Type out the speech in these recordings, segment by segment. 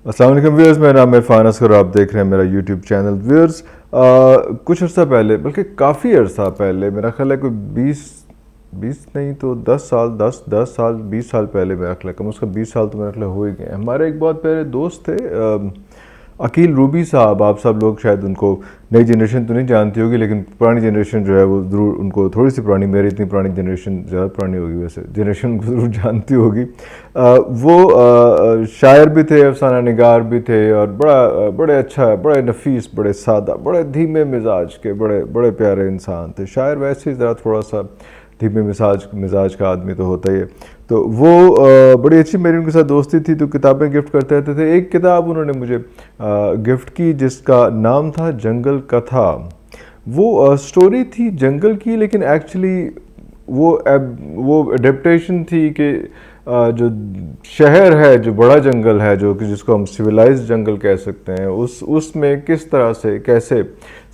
السلام علیکم ویورز، میرا نام عرفان اصغر اور آپ دیکھ رہے ہیں میرا یوٹیوب چینل. ویورز، کچھ عرصہ پہلے، بلکہ کافی عرصہ پہلے، میرا خیال ہے کوئی 20 نہیں تو 10 سال، 10 سال 20 سال پہلے، میرا خیال ہے کم از کم 20 سال تو میرا خیال ہو ہی گئے. ہمارے ایک بہت پیارے دوست تھے، عقیل روبی صاحب. آپ سب لوگ شاید ان کو، نئی جنریشن تو نہیں جانتی ہوگی، لیکن پرانی جنریشن جو ہے وہ ضرور ان کو، تھوڑی سی پرانی، میری اتنی پرانی جنریشن زیادہ پرانی ہوگی ویسے، جنریشن کو ضرور جانتی ہوگی. وہ شاعر بھی تھے، افسانہ نگار بھی تھے، اور بڑے اچھا، بڑے نفیس، بڑے سادہ، بڑے دھیمے مزاج کے، بڑے پیارے انسان تھے. شاعر ویسے ہی ذرا تھوڑا سا دھیمے مزاج کا آدمی تو ہوتا ہی ہے. تو وہ بڑی اچھی میری ان کے ساتھ دوستی تھی، تو کتابیں گفٹ کرتے رہتے تھے. ایک کتاب انہوں نے مجھے گفٹ کی جس کا نام تھا جنگل کتھا. وہ سٹوری تھی جنگل کی، لیکن ایکچولی وہ اڈیپٹیشن تھی کہ جو شہر ہے، جو بڑا جنگل ہے، جو کہ جس کو ہم سویلائز جنگل کہہ سکتے ہیں، اس میں کس طرح سے کیسے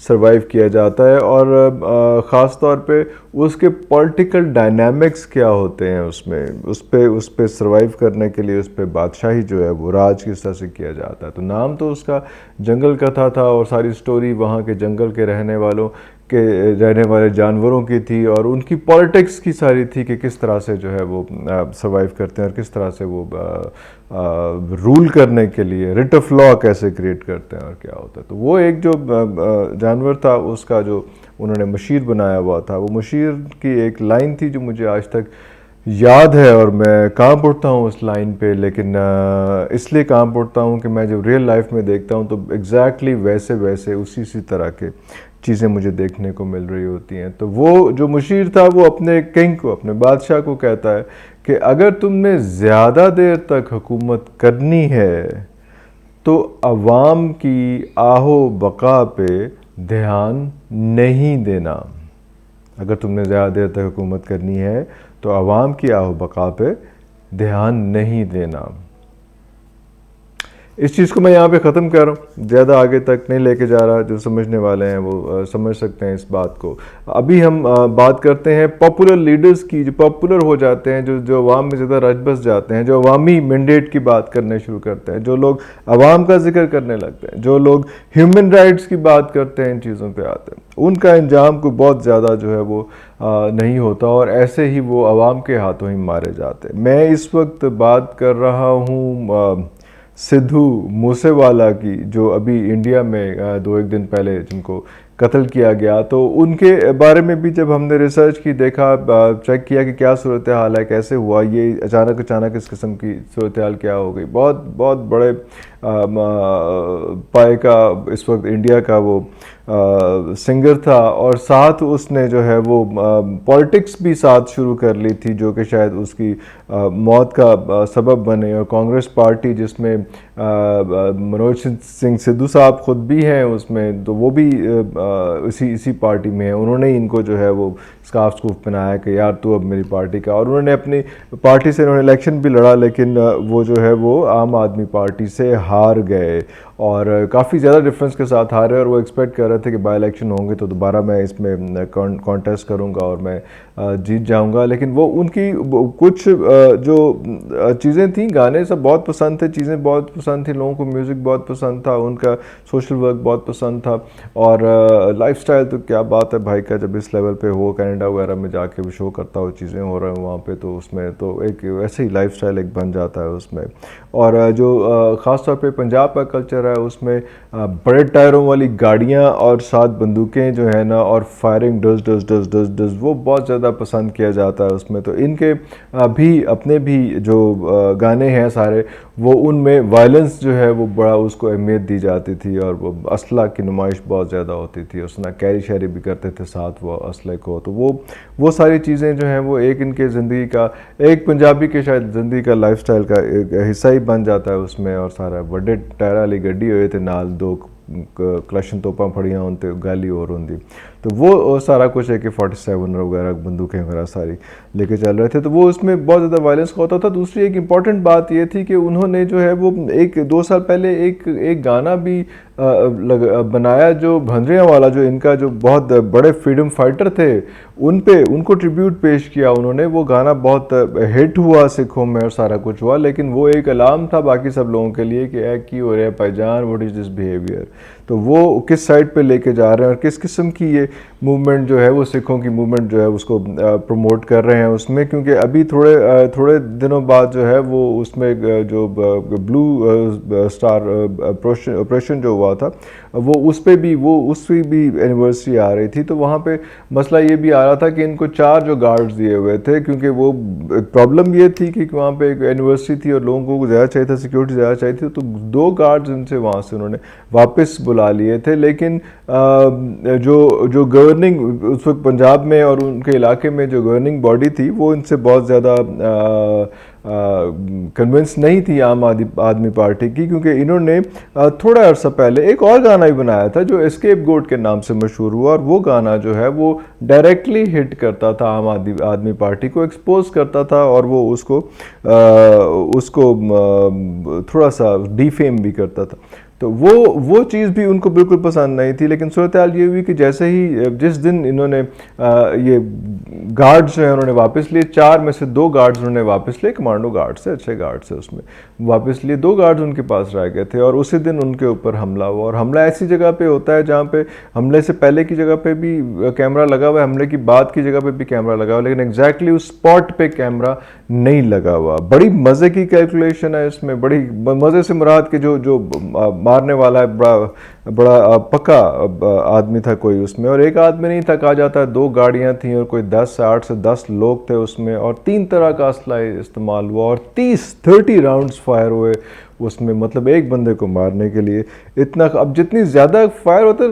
سروائیو کیا جاتا ہے، اور خاص طور پہ اس کے پولیٹیکل ڈائنامکس کیا ہوتے ہیں اس میں، اس پہ سروائیو کرنے کے لیے اس پہ بادشاہی جو ہے وہ راج کس طرح سے کیا جاتا ہے. تو نام تو اس کا جنگل کتھا تھا، اور ساری سٹوری وہاں کے جنگل کے رہنے والے جانوروں کی تھی، اور ان کی پالیٹکس کی ساری تھی کہ کس طرح سے جو ہے وہ سروائیو کرتے ہیں، اور کس طرح سے وہ رول کرنے کے لیے ریٹ آف لا کیسے کریٹ کرتے ہیں اور کیا ہوتا ہے. تو وہ ایک جو جانور تھا، اس کا جو انہوں نے مشیر بنایا ہوا تھا، وہ مشیر کی ایک لائن تھی جو مجھے آج تک یاد ہے، اور میں کانپ اٹھتا ہوں اس لائن پہ. لیکن اس لیے کانپ اٹھتا ہوں کہ میں جب ریئل لائف میں دیکھتا ہوں تو ایگزیکٹلی ویسے اسی طرح کے چیزیں مجھے دیکھنے کو مل رہی ہوتی ہیں. تو وہ جو مشیر تھا، وہ اپنے کنگ کو، اپنے بادشاہ کو کہتا ہے کہ اگر تم نے زیادہ دیر تک حکومت کرنی ہے تو عوام کی آہ و بقا پہ دھیان نہیں دینا. اگر تم نے زیادہ دیر تک حکومت کرنی ہے تو عوام کی آہ و بقا پہ دھیان نہیں دینا. اس چیز کو میں یہاں پہ ختم کر رہا ہوں، زیادہ آگے تک نہیں لے کے جا رہا. جو سمجھنے والے ہیں وہ سمجھ سکتے ہیں اس بات کو. ابھی ہم بات کرتے ہیں پاپولر لیڈرز کی، جو پاپولر ہو جاتے ہیں، جو عوام میں زیادہ رچ بس جاتے ہیں، جو عوامی مینڈیٹ کی بات کرنے شروع کرتے ہیں، جو لوگ عوام کا ذکر کرنے لگتے ہیں، جو لوگ ہیومن رائٹس کی بات کرتے ہیں، ان چیزوں پہ آتے ہیں. ان کا انجام کو بہت زیادہ جو ہے وہ نہیں ہوتا، اور ایسے ہی وہ عوام کے ہاتھوں ہی مارے جاتے ہیں. میں اس وقت بات کر رہا ہوں سدھو موسے والا کی، جو ابھی انڈیا میں 2 دن پہلے جن کو قتل کیا گیا. تو ان کے بارے میں بھی جب ہم نے ریسرچ کی، دیکھا، چیک کیا کہ کیا صورتحال ہے، کیسے ہوا یہ اچانک اس قسم کی صورتحال کیا ہو گئی. بہت بڑے پائے کا اس وقت انڈیا کا وہ سنگر تھا، اور ساتھ اس نے جو ہے وہ پالیٹکس بھی ساتھ شروع کر لی تھی، جو کہ شاید اس کی موت کا سبب بنے. اور کانگریس پارٹی، جس میں منوج سنگھ سدھو صاحب خود بھی ہیں اس میں، تو وہ بھی اسی پارٹی میں ہیں. انہوں نے ان کو جو ہے وہ اسکارف سکوف پہنایا کہ یار تو اب میری پارٹی کا. اور انہوں نے اپنی پارٹی سے انہوں نے الیکشن بھی لڑا، لیکن وہ جو ہے وہ عام آدمی پارٹی سے ہار گئے، اور کافی زیادہ ڈفرینس کے ساتھ ہارے. اور وہ ایکسپیکٹ کر رہے تھے کہ بائی الیکشن ہوں گے تو دوبارہ میں اس میں کانٹیسٹ کروں گا اور میں جیت جاؤں گا. لیکن وہ ان کی کچھ جو چیزیں تھیں، گانے سب بہت پسند تھے، چیزیں بہت پسند تھیں لوگوں کو، میوزک بہت پسند تھا ان کا، سوشل ورک بہت پسند تھا. اور لائف سٹائل تو کیا بات ہے بھائی کا، جب اس لیول پہ ہو، کینیڈا وغیرہ میں جا کے بھی شو کرتا ہو، چیزیں ہو رہے ہیں وہاں پہ، تو اس میں تو ایک ویسے ہی لائف سٹائل ایک بن جاتا ہے اس میں. اور جو خاص طور پہ پنجاب کا کلچر ہے، اس میں بڑے ٹائروں والی گاڑیاں اور ساتھ بندوقیں جو ہے نا، اور firing does does does does does, وہ بہت زیادہ پسند کیا جاتا ہے اس میں. تو ان کے بھی اپنے بھی جو گانے ہیں سارے، وہ ان میں وائلنس جو ہے وہ بڑا اس کو اہمیت دی جاتی تھی، اور وہ اسلحہ کی نمائش بہت زیادہ ہوتی تھی، اس میں کیری شیری بھی کرتے تھے ساتھ وہ اسلحے کو. تو وہ ساری چیزیں جو ہیں وہ ایک ان کے زندگی کا، ایک پنجابی کے شاید زندگی کا لائف سٹائل کا ایک حصہ ہی بن جاتا ہے اس میں. اور سارا بڑے ٹائر والی گڈی ہوئے تھے، نال 2 کلشن توپاں پھڑیاں ہوں تے گالی اور ہوندی. تو وہ سارا کچھ AK-47 وغیرہ بندوقیں وغیرہ ساری لے کے چل رہے تھے. تو وہ اس میں بہت زیادہ وائلنس ہوتا تھا. دوسری ایک امپورٹنٹ بات یہ تھی کہ انہوں نے جو ہے وہ 2 سال پہلے ایک گانا بھی بنایا جو بھندریاں والا, جو ان کا جو بہت بڑے فریڈم فائٹر تھے, ان کو ٹریبیوٹ پیش کیا انہوں نے. وہ گانا بہت ہٹ ہوا سکھوں میں اور سارا کچھ ہوا, لیکن وہ ایک الارم تھا باقی سب لوگوں کے لیے کہ اے کی ہو رہا ہے بھائی جان, واٹ از دس بیہیویئر. تو وہ کس سائڈ پہ لے کے جا رہے ہیں اور کس قسم کی یہ موومنٹ جو ہے وہ سکھوں کی موومنٹ جو ہے اس کو پروموٹ کر رہے ہیں اس میں. کیونکہ ابھی تھوڑے دنوں بعد جو ہے وہ اس میں جو بلو اسٹار آپریشن جو ہوا تھا وہ اس پہ بھی اینیورسری آ رہی تھی. تو وہاں پہ مسئلہ یہ بھی آ رہا تھا کہ ان کو 4 جو گارڈز دیے ہوئے تھے, کیونکہ وہ پرابلم یہ تھی کہ وہاں پہ ایک اینیورسری تھی اور لوگوں کو زیادہ چاہیے تھا, سیکیورٹی زیادہ چاہیے تھی, تو 2 گارڈز ان سے وہاں سے انہوں نے واپس بلا لیے تھے. لیکن جو گورننگ اس وقت پنجاب میں اور ان کے علاقے میں جو گورننگ باڈی تھی وہ ان سے بہت زیادہ کنونس نہیں تھی عام آدمی پارٹی کی, کیونکہ انہوں نے تھوڑا عرصہ پہلے ایک اور گانا بھی بنایا تھا جو اسکیپ گوٹ کے نام سے مشہور ہوا, اور وہ گانا جو ہے وہ ڈائریکٹلی ہٹ کرتا تھا عام آدمی پارٹی کو, ایکسپوز کرتا تھا, اور وہ اس کو تھوڑا سا ڈیفیم بھی کرتا تھا. تو وہ چیز بھی ان کو بالکل پسند نہیں تھی. لیکن صورتحال یہ ہوئی کہ جیسے ہی جس دن انہوں نے یہ گارڈز جو ہیں انہوں نے واپس لیے, 4 میں سے 2 گارڈز انہوں نے واپس لیے, کمانڈو گارڈز سے اچھے گارڈز سے اس میں واپس لیے, 2 گارڈز ان کے پاس رہ گئے تھے, اور اسی دن ان کے اوپر حملہ ہوا. اور حملہ ایسی جگہ پہ ہوتا ہے جہاں پہ حملے سے پہلے کی جگہ پہ بھی کیمرہ لگا ہوا ہے, حملے کی بعد کی جگہ پہ بھی کیمرہ لگا ہوا ہے, لیکن ایگزیکٹلی اس اسپاٹ پہ کیمرہ نہیں لگا ہوا. بڑی مزے کی کیلکولیشن ہے اس میں, بڑی مزے سے مراد کہ جو مارنے والا ہے بڑا پکا آدمی تھا کوئی اس میں, اور ایک آدمی نہیں تھا, کہا جاتا ہے 2 گاڑیاں تھیں اور کوئی 8 سے 10 لوگ تھے اس میں, اور 3 طرح کا اسلحہ استعمال ہوا, اور 30 راؤنڈز فائر ہوئے اس میں, مطلب ایک بندے کو مارنے کے لیے اتنا. اب جتنی زیادہ فائر ہوتا ہے,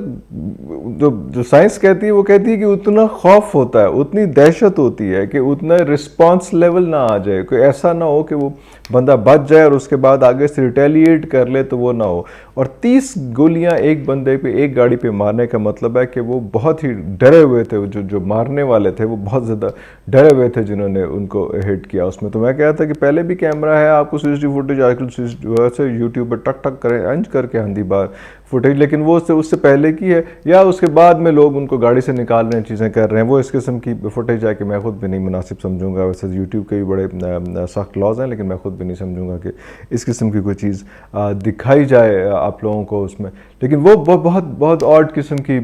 جو سائنس کہتی ہے وہ کہتی ہے کہ اتنا خوف ہوتا ہے, اتنی دہشت ہوتی ہے کہ اتنا رسپانس لیول نہ آ جائے, کوئی ایسا نہ ہو کہ وہ بندہ بچ جائے اور اس کے بعد آگے سے ریٹیلیٹ کر لے, تو وہ نہ ہو. اور 30 گولیاں ایک بندے پہ, ایک گاڑی پہ مارنے کا مطلب ہے کہ وہ بہت ہی ڈرے ہوئے تھے, جو مارنے والے تھے وہ بہت زیادہ ڈرے ہوئے تھے جنہوں نے ان کو ہٹ کیا اس میں. تو میں کہتا کہ پہلے بھی کیمرہ ہے, آپ کو سی سی ٹی وی فوٹیج آج کل سے یوٹیوب پہ ٹک ٹک کریں انچ کر کے آندھی بار فوٹیج, لیکن وہ اس سے پہلے کی ہے یا اس کے بعد میں لوگ ان کو گاڑی سے نکال رہے ہیں, چیزیں کر رہے ہیں, وہ اس قسم کی فوٹیج ہے کہ میں خود بھی نہیں مناسب سمجھوں گا. ویسے یوٹیوب کے بھی بڑے سخت لاز ہیں, لیکن میں خود بھی نہیں سمجھوں گا کہ اس قسم کی کوئی چیز دکھائی جائے آپ لوگوں کو اس میں. لیکن وہ بہت آڈ قسم کی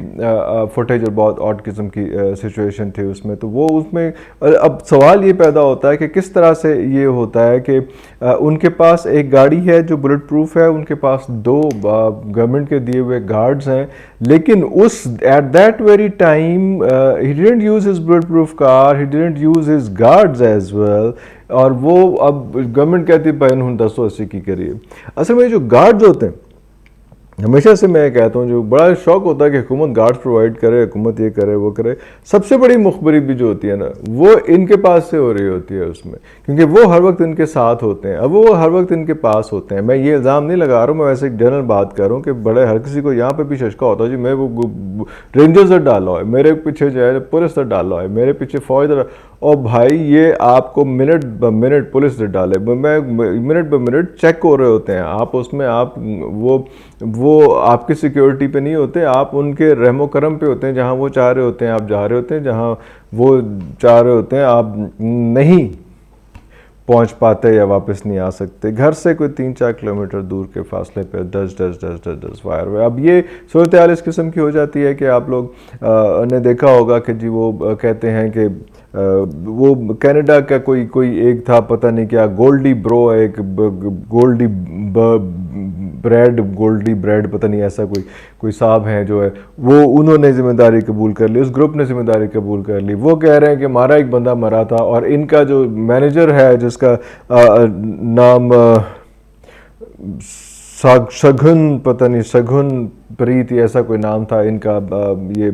فوٹیج اور بہت آڈ قسم کی سچویشن تھی اس میں. تو وہ اس میں اب سوال یہ پیدا ہوتا ہے کہ کس طرح سے یہ ہوتا ہے کہ ان کے پاس ایک گاڑی ہے جو بلٹ پروف ہے, ان کے پاس 2 گورنمنٹ کے دیے ہوئے گارڈز ہیں, لیکن at that very time he didn't use his bulletproof car, he didn't use his guards as well. اور وہ اب گورنمنٹ کہتی ہے بھائی انہوں 1080 کی کریے. اصل میں جو گارڈز ہوتے ہیں, ہمیشہ سے میں کہتا ہوں, جو بڑا شوق ہوتا ہے کہ حکومت گارڈز پرووائڈ کرے, حکومت یہ کرے وہ کرے, سب سے بڑی مخبری بھی جو ہوتی ہے نا وہ ان کے پاس سے ہو رہی ہوتی ہے اس میں, کیونکہ وہ ہر وقت ان کے ساتھ ہوتے ہیں. اب وہ ہر وقت ان کے پاس ہوتے ہیں. میں یہ الزام نہیں لگا رہا ہوں, میں ویسے ایک جنرل بات کر رہا ہوں کہ بڑے ہر کسی کو یہاں پہ بھی ششکا ہوتا ہے جی میں وہ رینجر سے ڈالا ہوا ہے, میرے پیچھے جو ہے پولیس سے ڈالا ہوا ہے, میرے پیچھے فوج. اور بھائی یہ آپ کو منٹ ب منٹ پولیس سے ڈالے, منٹ ب منٹ چیک ہو رہے ہوتے ہیں آپ اس میں. آپ وہ آپ کی سیکیورٹی پہ نہیں ہوتے, آپ ان کے رحم و کرم پہ ہوتے ہیں. جہاں وہ چاہ رہے ہوتے ہیں آپ جا رہے ہوتے ہیں, جہاں وہ چاہ رہے ہوتے ہیں آپ نہیں پہنچ پاتے یا واپس نہیں آ سکتے. گھر سے کوئی 3-4 کلومیٹر دور کے فاصلے پہ 10 فائر ہوئے. اب یہ صورتحال اس قسم کی ہو جاتی ہے کہ آپ لوگ نے دیکھا ہوگا کہ جی وہ کہتے ہیں کہ وہ کینیڈا کا کوئی ایک تھا پتہ نہیں کیا گولڈی برو, ایک گولڈی بریڈ پتہ نہیں ایسا کوئی صاحب ہیں جو ہے, وہ انہوں نے ذمہ داری قبول کر لی, اس گروپ نے ذمہ داری قبول کر لی. وہ کہہ رہے ہیں کہ ہمارا ایک بندہ مرا تھا, اور ان کا جو مینیجر ہے جس کا نام سگن پتہ نہیں سگن پریت ایسا کوئی نام تھا ان کا, یہ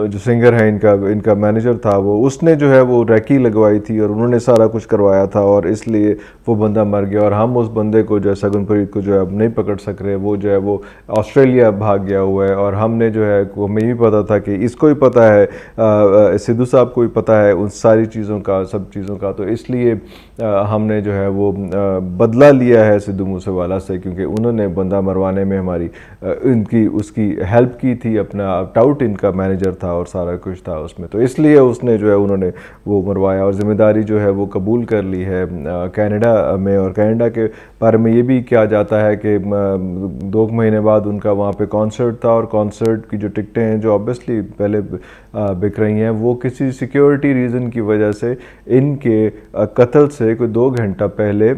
جو سنگر ہے ان کا مینیجر تھا, وہ اس نے جو ہے وہ ریکی لگوائی تھی اور انہوں نے سارا کچھ کروایا تھا, اور اس لیے وہ بندہ مر گیا. اور ہم اس بندے کو جو ہے سگن پریت کو جو ہے اب نہیں پکڑ سک رہے, وہ جو ہے وہ آسٹریلیا بھاگ گیا ہوا ہے. اور ہم نے جو ہے ہمیں یہ پتا تھا کہ اس کو ہی پتہ ہے, سدھو صاحب کو ہی پتہ ہے ان ساری چیزوں کا, سب چیزوں کا. تو اس لیے ہم نے جو ہے وہ بدلہ لیا ہے سدھو موسے والا سے, کیونکہ انہوں نے بندہ مروانے میں ہماری ان کی اس کی ہیلپ کی تھی، اپنا ٹاؤٹ ان کا مینیجر تھا اور سارا کچھ تھا اس میں، تو اس لیے اس نے جو ہے انہوں نے وہ مروایا اور ذمہ داری جو ہے وہ قبول کر لی ہے کینیڈا میں. اور کینیڈا کے بارے میں یہ بھی کیا جاتا ہے کہ 2 مہینے بعد ان کا وہاں پہ کانسرٹ تھا، اور کانسرٹ کی جو ٹکٹیں ہیں جو آبویسلی پہلے بک رہی ہیں، وہ کسی سیکیورٹی ریزن کی وجہ سے ان کے قتل سے کوئی 2 گھنٹہ پہلے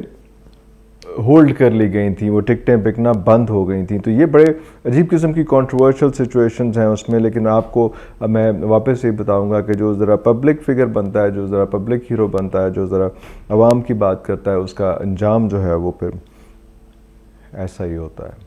ہولڈ کر لی گئی تھیں، وہ ٹکٹیں بکنا بند ہو گئی تھیں. تو یہ بڑے عجیب قسم کی کنٹروورشل سچویشنز ہیں اس میں. لیکن آپ کو میں واپس یہ بتاؤں گا کہ جو ذرا پبلک فگر بنتا ہے، جو ذرا پبلک ہیرو بنتا ہے، جو ذرا عوام کی بات کرتا ہے، اس کا انجام جو ہے وہ پھر ایسا ہی ہوتا ہے.